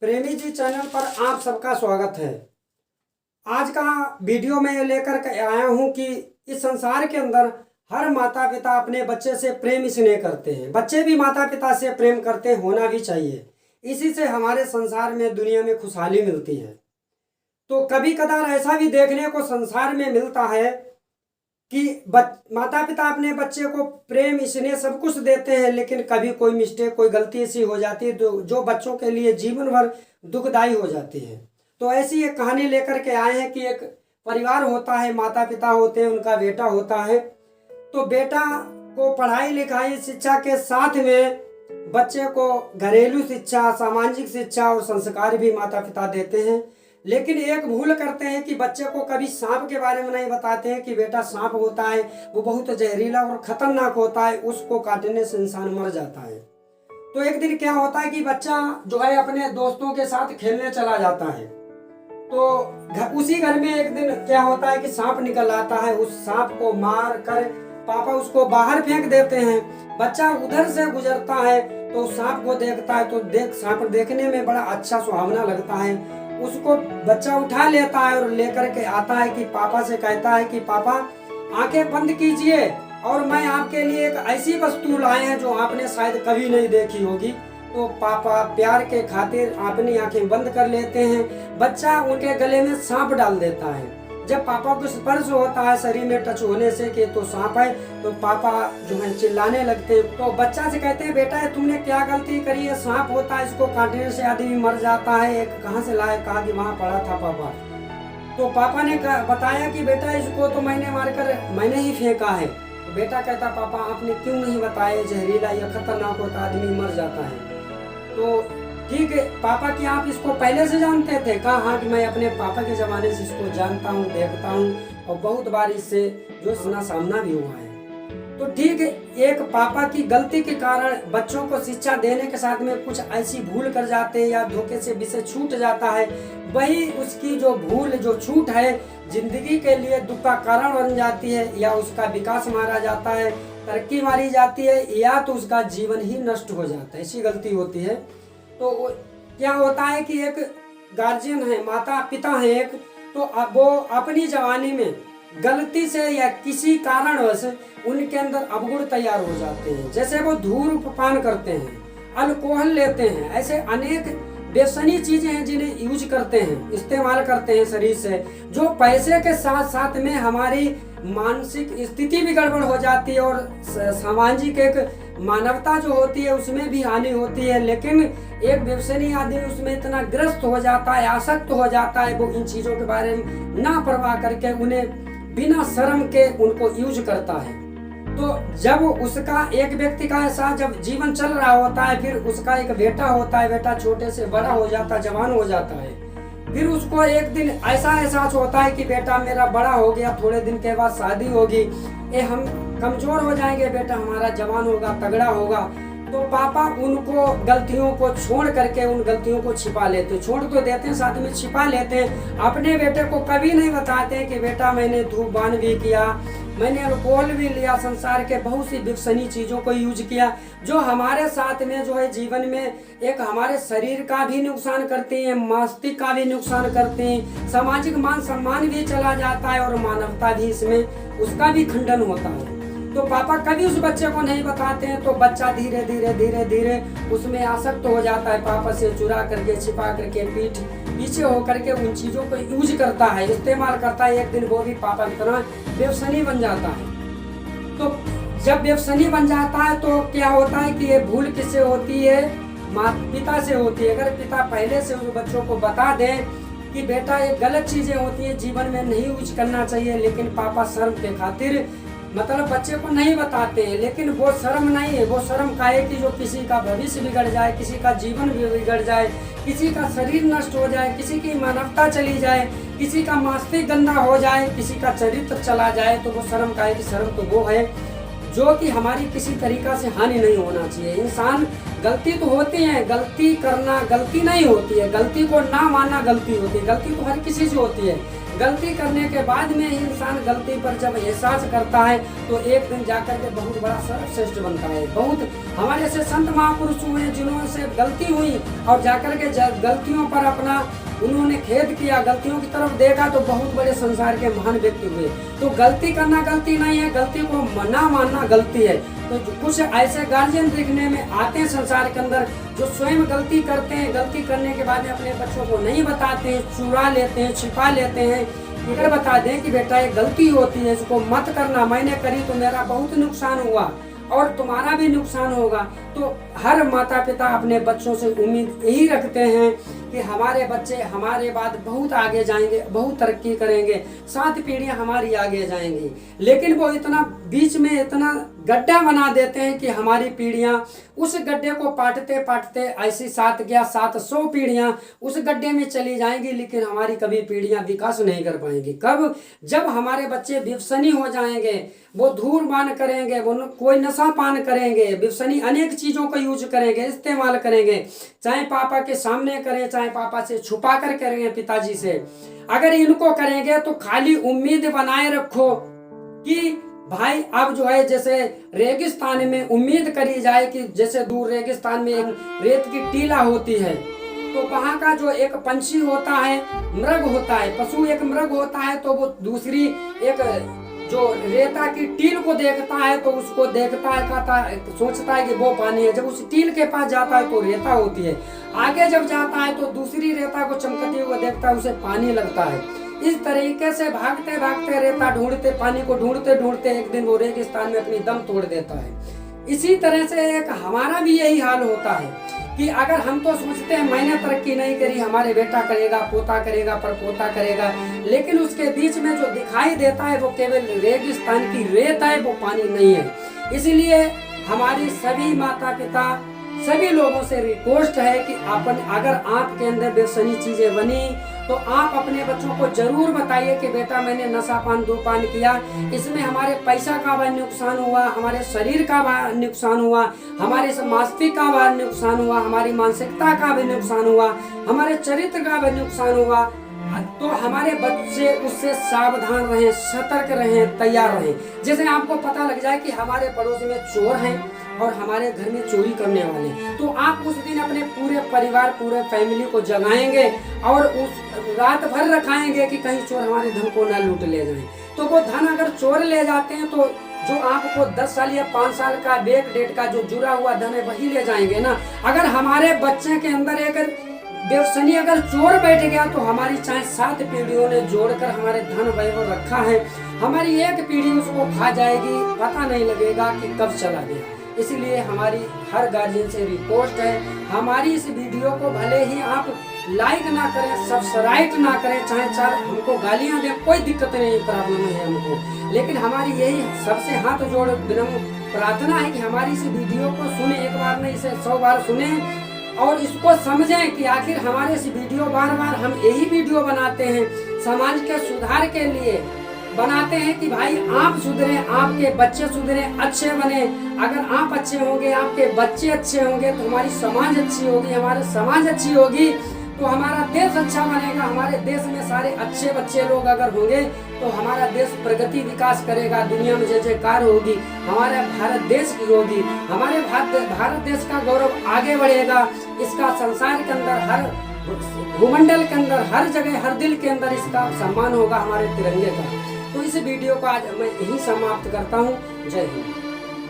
प्रेमी जी चैनल पर आप सबका स्वागत है। आज का वीडियो में ये लेकर के आया हूँ कि इस संसार के अंदर हर माता पिता अपने बच्चे से प्रेम स्नेह करते हैं, बच्चे भी माता पिता से प्रेम करते होना भी चाहिए। इसी से हमारे संसार में दुनिया में खुशहाली मिलती है। तो कभी कदार ऐसा भी देखने को संसार में मिलता है कि माता पिता अपने बच्चे को प्रेम स्नेह सब कुछ देते हैं, लेकिन कभी कोई मिस्टेक, कोई गलती ऐसी हो जाती है जो बच्चों के लिए जीवन भर दुखदायी हो जाती है। तो ऐसी एक कहानी लेकर के आए हैं कि एक परिवार होता है, माता पिता होते हैं, उनका बेटा होता है। तो बेटा को पढ़ाई लिखाई शिक्षा के साथ में बच्चे को घरेलू शिक्षा, सामाजिक शिक्षा और संस्कार भी माता पिता देते हैं। लेकिन एक भूल करते हैं कि बच्चे को कभी सांप के बारे में नहीं बताते हैं कि बेटा सांप होता है, वो बहुत जहरीला और खतरनाक होता है, उसको काटने से इंसान मर जाता है। तो एक दिन क्या होता है कि बच्चा जो है अपने दोस्तों के साथ खेलने चला जाता है। तो उसी घर में एक दिन क्या होता है कि सांप निकल आता है। उस सांप को मार कर पापा उसको बाहर फेंक देते हैं। बच्चा उधर से गुजरता है तो सांप को देखता है, तो सांप देखने में बड़ा अच्छा सुहावना लगता है। उसको बच्चा उठा लेता है और लेकर के आता है कि पापा से कहता है कि पापा आंखें बंद कीजिए और मैं आपके लिए एक ऐसी वस्तु लाए हैं जो आपने शायद कभी नहीं देखी होगी। तो पापा प्यार के खातिर अपनी आंखें बंद कर लेते हैं। बच्चा उनके गले में सांप डाल देता है। जब पापा को स्पर्श होता है शरीर में टच होने से कि तो सांप है, तो पापा जो है चिल्लाने लगते हैं। तो बच्चा से कहते हैं बेटा तुमने क्या गलती करी है, सांप होता है, इसको काटने से आदमी मर जाता है, एक कहाँ से लाए, कहा कि वहाँ पड़ा था पापा। तो पापा ने बताया कि बेटा इसको तो मैंने मारकर मैंने ही फेंका है। तो बेटा कहता पापा आपने क्यों नहीं बताया, जहरीला या खतरनाक होता, आदमी मर जाता है। तो ठीक है पापा कि आप इसको पहले से जानते थे? कहा हाँ कि मैं अपने पापा के ज़माने से इसको जानता हूँ, देखता हूँ और बहुत बार इससे जो सुना सामना भी हुआ है। तो ठीक है, एक पापा की गलती के कारण बच्चों को शिक्षा देने के साथ में कुछ ऐसी भूल कर जाते हैं या धोखे से विषय छूट जाता है। वही उसकी जो भूल, जो छूट है, जिंदगी के लिए दुख का कारण बन जाती है, या उसका विकास मारा जाता है, तरक्की मारी जाती है, या तो उसका जीवन ही नष्ट हो जाता है। ऐसी गलती होती है। तो क्या होता है कि एक गार्जियन है, माता पिता है एक, तो अब वो अपनी जवानी में गलती से या किसी कारणवश उनके अंदर अवगुण तैयार हो जाते हैं। जैसे वो धूम्रपान करते हैं, अल्कोहल लेते हैं, ऐसे अनेक बेसनी चीजें हैं जिन्हें यूज करते हैं, इस्तेमाल करते हैं शरीर से, जो पैसे के साथ साथ में हमारी मानसिक स्थिति भी गड़बड़ हो जाती है और सामाजिक एक मानवता जो होती है उसमें भी हानि होती है। लेकिन एक व्यसनी आदमी उसमें इतना ग्रस्त हो जाता है, आसक्त हो जाता है, वो इन चीजों के बारे में ना परवाह करके उन्हें बिना शर्म के उनको यूज करता है। तो जब उसका एक व्यक्ति का ऐसा जब जीवन चल रहा होता है, फिर उसका एक बेटा होता है, बेटा छोटे से बड़ा हो जाता है, जवान हो जाता है, फिर उसको एक दिन ऐसा एहसास होता है कि बेटा मेरा बड़ा हो गया, थोड़े दिन के बाद शादी होगी, हम कमजोर हो जाएंगे, बेटा हमारा जवान होगा, तगड़ा होगा। तो पापा उनको गलतियों को छोड़ करके उन गलतियों को छिपा लेते, छोड़ तो देते हैं साथ में छिपा लेते हैं। अपने बेटे को कभी नहीं बताते कि बेटा मैंने धूम्रपान भी किया, मैंने अल्कोहल भी लिया, संसार के बहुत सी विषनी चीज़ों को यूज किया, जो हमारे साथ में जो है जीवन में एक हमारे शरीर का भी नुकसान करते हैं, मस्तिष्क का भी नुकसान करते हैं, सामाजिक मान सम्मान भी चला जाता है और मानवता भी इसमें उसका भी खंडन होता है। तो पापा कभी उस बच्चे को नहीं बताते हैं, तो बच्चा धीरे धीरे धीरे धीरे उसमें आसक्त हो जाता है, पापा से चुरा करके, छिपा करके, पीछे होकर के उन चीज़ों को यूज करता है, इस्तेमाल करता है। एक दिन वो भी पापा की तरह व्यसनी बन जाता है। तो जब व्यसनी बन जाता है तो क्या होता है कि ये भूल किससे होती है? पिता से होती है। अगर पिता पहले से उस बच्चों को बता दे कि बेटा ये गलत चीजें होती है, जीवन में नहीं यूज करना चाहिए, लेकिन पापा शर्म के खातिर मतलब बच्चे को नहीं बताते हैं। लेकिन वो शर्म नहीं है, वो शर्म का है कि जो किसी का भविष्य बिगड़ जाए, किसी का जीवन भी बिगड़ जाए, किसी का शरीर नष्ट हो जाए, किसी की मानवता चली जाए, किसी का मस्तिष्क गंदा हो जाए, किसी का चरित्र चला जाए, तो वो शर्म का है कि शर्म तो वो है जो कि हमारी किसी तरीका से हानि नहीं होना चाहिए। इंसान गलती तो होती है, गलती करना गलती नहीं होती है, गलती को ना मानना गलती होती है, गलती तो हर किसी से होती है। गलती करने के बाद में ही इंसान गलती पर जब एहसास करता है तो एक दिन जाकर के बहुत बड़ा सर्वश्रेष्ठ बनता है। बहुत हमारे से संत महापुरुष हुए जिन्होंने से गलती हुई और जाकर के गलतियों पर अपना उन्होंने खेद किया, गलतियों की तरफ देखा तो बहुत बड़े संसार के महान व्यक्ति हुए। तो गलती करना गलती नहीं है, गलती को ना मानना गलती है। तो कुछ ऐसे गार्जियन देखने में आते हैं संसार के अंदर जो स्वयं गलती करते हैं, गलती करने के बाद अपने बच्चों को नहीं बताते हैं, चुरा लेते हैं, छिपा लेते हैं, फिर बता दें कि बेटा ये गलती होती है, इसको मत करना, मैंने करी तो मेरा बहुत नुकसान हुआ और तुम्हारा भी नुकसान होगा। तो हर माता पिता अपने बच्चों से उम्मीद यही रखते हैं कि हमारे बच्चे हमारे बाद बहुत आगे जाएंगे, बहुत तरक्की करेंगे, 7 पीढ़ियां हमारी आगे जाएंगी। लेकिन वो इतना बीच में इतना गड्ढा बना देते हैं कि हमारी पीढ़ियां उस गड्ढे को पाटते पाटते ऐसी 700 पीढ़ियां उस गड्ढे में चली जाएंगी, लेकिन हमारी कभी पीढ़ियां विकास नहीं कर पाएंगी। कब? जब हमारे बच्चे व्यसनी हो जाएंगे, वो धूम्रपान करेंगे, वो कोई नशा पान करेंगे, व्यसनी अनेक चीजों का यूज करेंगे, इस्तेमाल करेंगे, चाहे पापा के सामने करें, चाहे पापा से छुपा कर करेंगे, पिताजी से। अगर इनको करेंगे तो खाली उम्मीद बनाए रखो कि भाई अब जो है जैसे रेगिस्तान में उम्मीद करी जाए कि जैसे दूर रेगिस्तान में एक रेत की टीला होती है, तो वहाँ का जो एक पंछी होता है, मृग होता है, पशु एक मृग होता है, तो वो दूसरी एक जो रेता की टील को देखता है तो उसको देखता है, कहता है, सोचता है कि वो पानी है। जब उस टील के पास जाता है तो रेता होती है, आगे जब जाता है तो दूसरी रेता को चमकते हुए देखता है, उसे पानी लगता है। इस तरीके से भागते भागते रेता ढूंढते, पानी को ढूंढते ढूंढते एक दिन वो रेगिस्तान में अपनी दम तोड़ देता है। इसी तरह से एक हमारा भी यही हाल होता है कि अगर हम तो सोचते हैं मैंने तरक्की नहीं करी, हमारे बेटा करेगा, पोता करेगा, परपोता करेगा, लेकिन उसके बीच में जो दिखाई देता है वो केवल रेगिस्तान की रेत है, वो पानी नहीं है। इसलिए हमारी सभी माता पिता सभी लोगों से रिक्वेस्ट है कि अगर आपके अंदर व्यसनी चीजें बनी तो आप अपने बच्चों को जरूर बताइए कि बेटा मैंने नशा पान धूमपान किया, इसमें हमारे पैसा का भी नुकसान हुआ, हमारे शरीर का भी नुकसान हुआ, हमारे मस्तिष्क का भी नुकसान हुआ, हमारी मानसिकता का भी नुकसान हुआ, हमारे चरित्र का भी नुकसान हुआ। तो हमारे बच्चे उससे सावधान रहें, सतर्क रहें, तैयार रहें। जैसे आपको पता लग जाए कि हमारे पड़ोस में चोर हैं और हमारे घर में चोरी करने वाले, तो आप उस दिन अपने पूरे परिवार, पूरे फैमिली को जगाएंगे और उस रात भर रखाएंगे कि कहीं चोर हमारे धन को ना लूट ले जाएं। तो वो धन अगर चोर ले जाते हैं तो जो आपको 10 साल या 5 साल का बैक डेट का जो जुड़ा हुआ धन है वही ले जाएंगे ना। अगर हमारे बच्चे के अंदर एक व्यसनी अगर चोर बैठ गया तो हमारी चाहे 7 पीढ़ियों ने जोड़कर हमारे धन वैभव रखा है, हमारी एक पीढ़ी उसको खा जाएगी, पता नहीं लगेगा कि कब चला गया। इसलिए हमारी हर गार्जियन से रिक्वेस्ट है, हमारी इस वीडियो को भले ही आप लाइक ना करें, सब्सक्राइब ना करें, चाहे 4 हमको गालियां दें, कोई दिक्कत नहीं, प्रॉब्लम है हमको, लेकिन हमारी यही सबसे हाथ जोड़ विनम्र प्रार्थना है कि हमारी इस वीडियो को सुने, एक बार नहीं इसे 100 बार सुने और इसको समझें कि आखिर हमारे इस वीडियो बार बार हम यही वीडियो बनाते हैं समाज के सुधार के लिए बनाते हैं कि भाई आप सुधरे, आपके बच्चे सुधरे, अच्छे बने। अगर आप अच्छे होंगे, आपके बच्चे अच्छे होंगे तो हमारी समाज अच्छी होगी, हमारी समाज अच्छी होगी तो हमारा देश अच्छा बनेगा। हमारे देश में सारे अच्छे बच्चे लोग अगर होंगे तो हमारा देश प्रगति विकास करेगा, दुनिया में जय जयकार होगी, हमारे भारत देश की होगी, हमारे भारत देश का गौरव आगे बढ़ेगा। इसका संसार के अंदर, हर भूमंडल के अंदर, हर जगह, हर दिल के अंदर इसका सम्मान होगा, हमारे तिरंगे का। तो इस वीडियो को आज मैं यही समाप्त करता हूँ। जय हिंद।